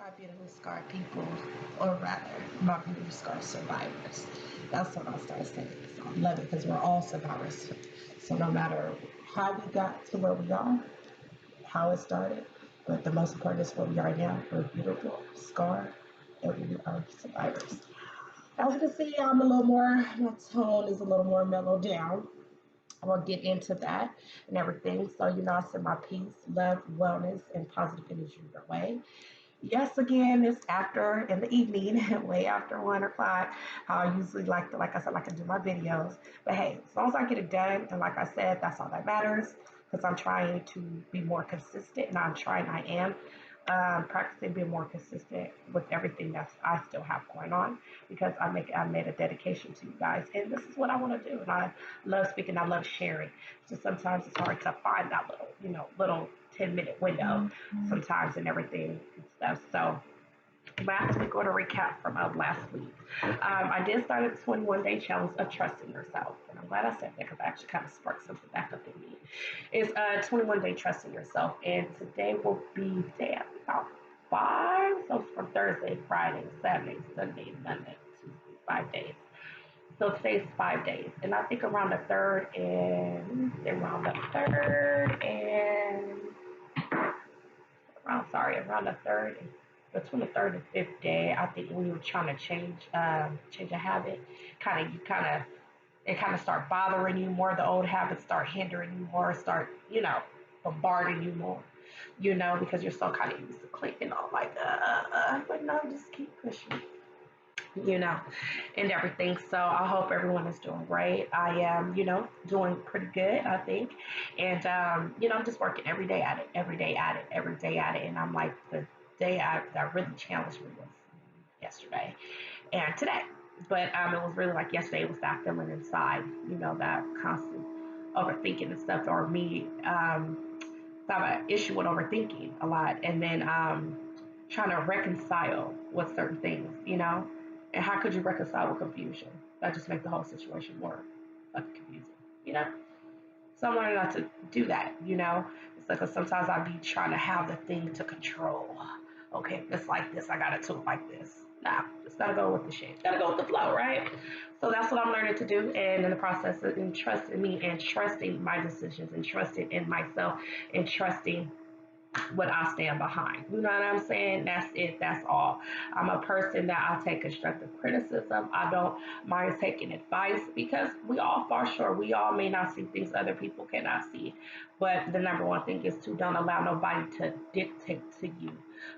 my beautiful scar people, or rather, my beautiful scar survivors. That's what I started saying. So I love it because we're all survivors. So no matter how we got to where we are, how it started, but the most important is where we are now. We're beautiful, scar, and we are survivors. As you can see, I'm a little more, my tone is a little more mellowed down. We'll get into that and everything. So, I send my peace, love, wellness, and positive energy your way. Yes, again, it's after in the evening, way after 1 o'clock. How I usually like to, like I said, like to do my videos. But hey, as long as I get it done, and like I said, that's all that matters. Because I'm trying to be more consistent, and I am practicing being more consistent with everything that I still have going on. Because I made a dedication to you guys, and this is what I want to do. And I love speaking, I love sharing. Just sometimes it's hard to find that little, little 10-minute window sometimes and everything and stuff. So last week, on a recap from last week, I did start a 21-day challenge of trusting yourself. And I'm glad I said that because I actually kind of sparked something back up in me. It's a 21-day trusting yourself. And today will be day about 5. So it's from Thursday, Friday, Saturday, Sunday, Monday, Tuesday, 5 days. So today's 5 days. And I think around the third and between the third and fifth day, I think we were trying to change a habit. It kind of start bothering you more. The old habits start hindering you more, start bombarding you more. Because you're so kind of used to clicking on like but no, just keep pushing. you know, and everything. So I hope everyone is doing great. I am, doing pretty good, I think. And, I'm just working every day at it, every day at it, every day at it. And I'm like, the day that really challenged me was yesterday and today. But it was really like yesterday, it was that feeling inside, that constant overthinking and stuff, or me, have an issue with overthinking a lot. And then, trying to reconcile with certain things, and how could you reconcile with confusion? That just makes the whole situation more like confusing. So I'm learning not to do that. It's like sometimes I be trying to have the thing to control. Okay, it's like this, I gotta do it like this. Nah, just gotta go with the shit. Gotta go with the flow, right? So that's what I'm learning to do, and in the process of and trusting me and trusting my decisions and trusting in myself and trusting what I stand behind. You know what I'm saying? That's it. That's all. I'm a person that I take constructive criticism. I don't mind taking advice because we all fall short. We all may not see things other people cannot see. But the number one thing is to don't allow nobody to dictate to you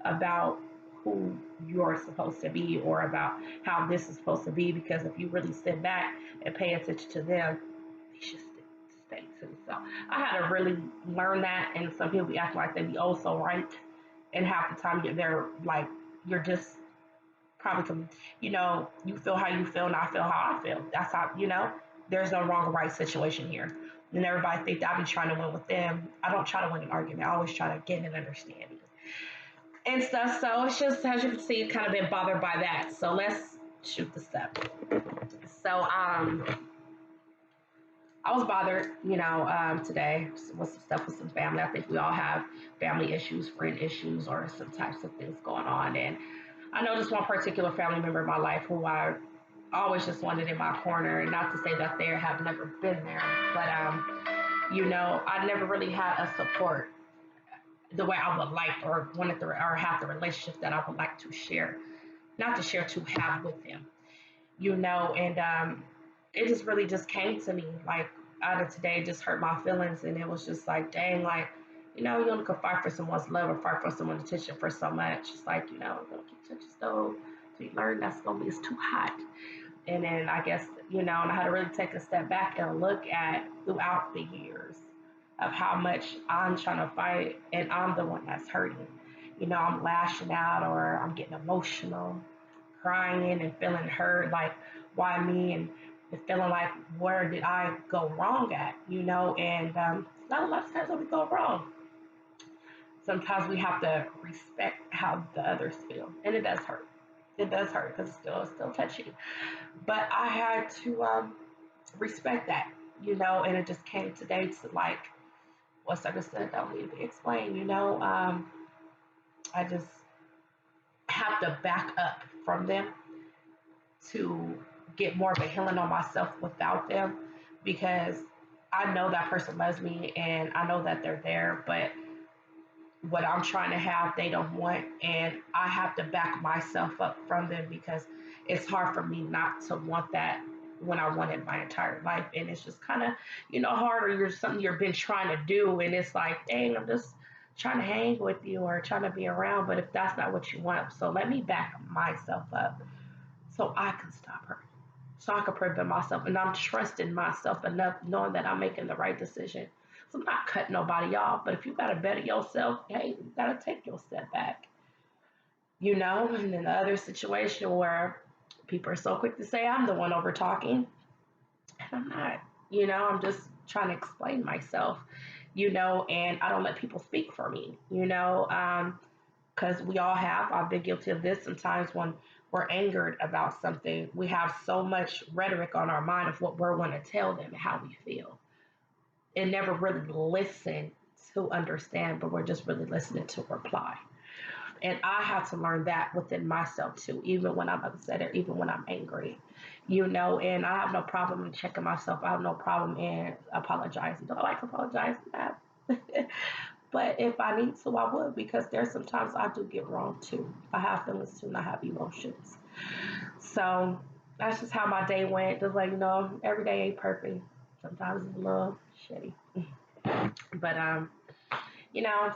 about who you're supposed to be or about how this is supposed to be, because if you really sit back and pay attention to them, they should stay to themselves. I had to really learn that, and some people be acting like they be oh so right, and half the time they're like, you're just probably, you feel how you feel and I feel how I feel. That's how, there's no wrong or right situation here. And everybody think that I be trying to win with them. I don't try to win an argument. I always try to get an understanding and stuff. So it's just, as you can see, kind of been bothered by that. So let's shoot the stuff. So I was bothered, today with some stuff with some family. I think we all have family issues, friend issues, or some types of things going on. And I know this one particular family member in my life who I always just wanted in my corner. And not to say that they have never been there, but I never really had a support the way I would like, or wanted to, or have the relationship that I would like to share, not to share, to have with him, and it just really just came to me like out of today, just hurt my feelings, and it was just like, dang, like, you only can fight for someone's love or fight for someone's attention for so much. It's like, you're gonna keep touching stove so you learn that's gonna be, it's too hot. And then I guess, and I had to really take a step back and look at throughout the years of how much I'm trying to fight and I'm the one that's hurting. I'm lashing out or I'm getting emotional, crying and feeling hurt, like, why me? And feeling like, where did I go wrong at? And not a lot of times when we go wrong. Sometimes we have to respect how the others feel, and it does hurt. It does hurt because it's still touchy. But I had to respect that, and it just came today to like, what's understood don't need to be explained. I just have to back up from them to get more of a healing on myself without them, because I know that person loves me and I know that they're there, but what I'm trying to have, they don't want, and I have to back myself up from them because it's hard for me not to want that when I want it my entire life, and it's just kind of harder. You're something you've been trying to do, and it's like, dang, I'm just trying to hang with you or trying to be around, but if that's not what you want, so let me back myself up so I can stop her, so I can prevent myself, and I'm trusting myself enough, knowing that I'm making the right decision. So I'm not cutting nobody off, but if you gotta better yourself, hey, you gotta take your step back, And then the other situation where people are so quick to say I'm the one over talking, and I'm not. I'm just trying to explain myself, and I don't let people speak for me, because we all have. I've been guilty of this sometimes when we're angered about something. We have so much rhetoric on our mind of what we're going to tell them and how we feel, and never really listen to understand, but we're just really listening to reply. And I have to learn that within myself too, even when I'm upset or even when I'm angry, and I have no problem in checking myself. I have no problem in apologizing. Do I like to apologize? Yeah. But if I need to, I would, because there's sometimes I do get wrong too. I have feelings too and I have emotions. So that's just how my day went. Just like, every day ain't perfect. Sometimes it's a little shitty. But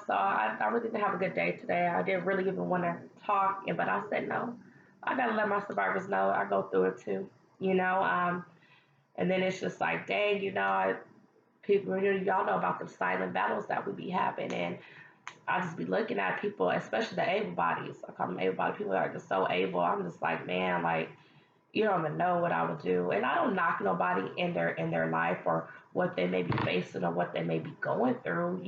so I really didn't have a good day today. I didn't really even want to talk, but I said no. I gotta let my survivors know I go through it too. And then it's just like, dang, people, y'all know about the silent battles that we be having, and I just be looking at people, especially the able bodies. I call them able bodied people that are just so able. I'm just like, man, like, you don't even know what I would do. And I don't knock nobody in their life or what they may be facing or what they may be going through,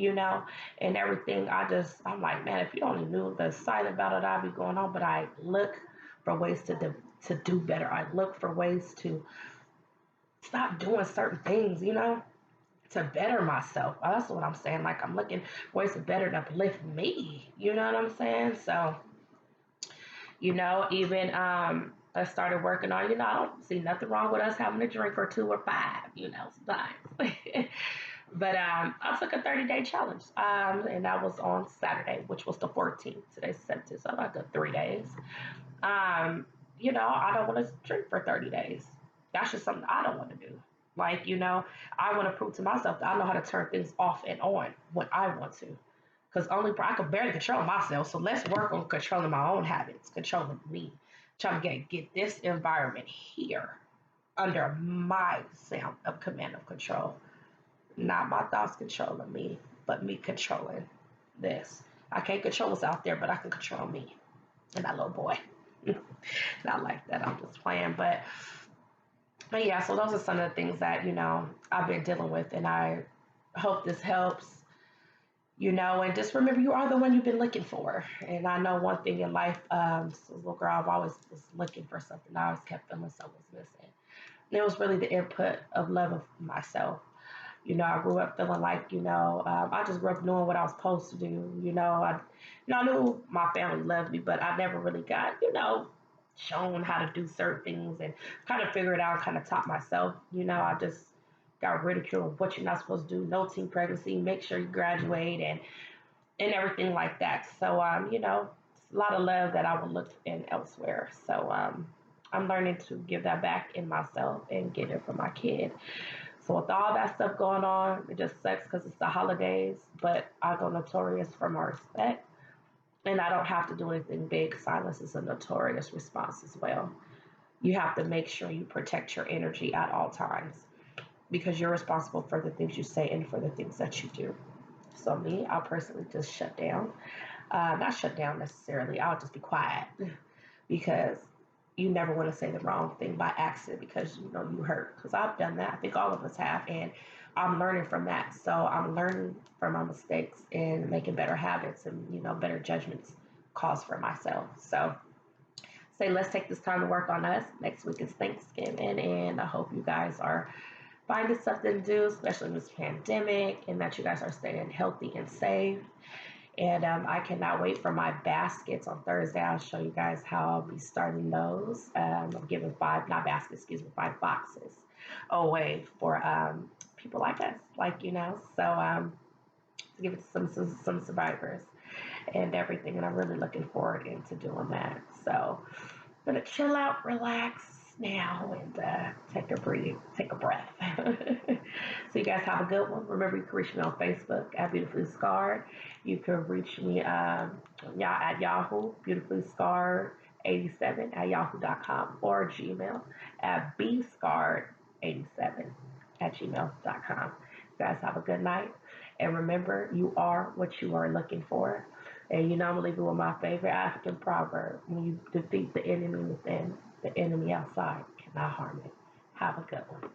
and everything. I'm like, man, if you only knew the silent battle that I be going on, but I look for ways to do better. I look for ways to stop doing certain things, to better myself. That's what I'm saying. Like, I'm looking for ways to better and uplift me. You know what I'm saying? So, even I started working on, I don't see nothing wrong with us having a drink or two or five, sometimes. But I took a 30-day challenge, and that was on Saturday, which was the 14th. Today's 17th, so like 3 days. I don't want to drink for 30 days. That's just something I don't want to do. Like, I want to prove to myself that I know how to turn things off and on when I want to. Because I can barely control myself. So let's work on controlling my own habits, controlling me, trying to get this environment here under my sound of command of control. Not my thoughts controlling me, but me controlling this. I can't control what's out there, but I can control me and that little boy. Not like that. I'm just playing, but yeah. So those are some of the things that I've been dealing with, and I hope this helps. And just remember, you are the one you've been looking for. And I know one thing in life, as a little girl, I've always was looking for something. I always kept feeling something was missing. And it was really the input of love of myself. I grew up feeling like, I just grew up knowing what I was supposed to do. I knew my family loved me, but I never really got, shown how to do certain things and kind of figure it out, kind of taught myself. I just got ridiculed of what you're not supposed to do, no teen pregnancy, make sure you graduate and everything like that. So, it's a lot of love that I would look in elsewhere. So, I'm learning to give that back in myself and get it for my kid. So with all that stuff going on, it just sucks because it's the holidays, but I go notorious for my respect. And I don't have to do anything big. Silence is a notorious response as well. You have to make sure you protect your energy at all times because you're responsible for the things you say and for the things that you do. So me, I'll personally just shut down. Not shut down necessarily. I'll just be quiet because you never want to say the wrong thing by accident because you hurt. Because I've done that. I think all of us have, and I'm learning from that. So I'm learning from my mistakes and making better habits and better judgments calls for myself. So say let's take this time to work on us. Next week is Thanksgiving, and I hope you guys are finding something to do, especially in this pandemic, and that you guys are staying healthy and safe. And I cannot wait for my baskets on Thursday. I'll show you guys how I'll be starting those. I'm giving five, not baskets, excuse me, 5 boxes away for people like us, like, to give it to some survivors and everything. And I'm really looking forward into doing that. So I'm gonna chill out, relax now, and take a breathe, take a breath. So you guys have a good one. Remember, you can reach me on Facebook at Beautifully Scarred. You can reach me at Yahoo, Beautifully Scarred 87 at yahoo.com, or Gmail at bscarred87 at gmail.com. You guys have a good night. And remember, you are what you are looking for. And I'm gonna leave it with my favorite African proverb: when you defeat the enemy within, the enemy outside cannot harm it. Have a good one.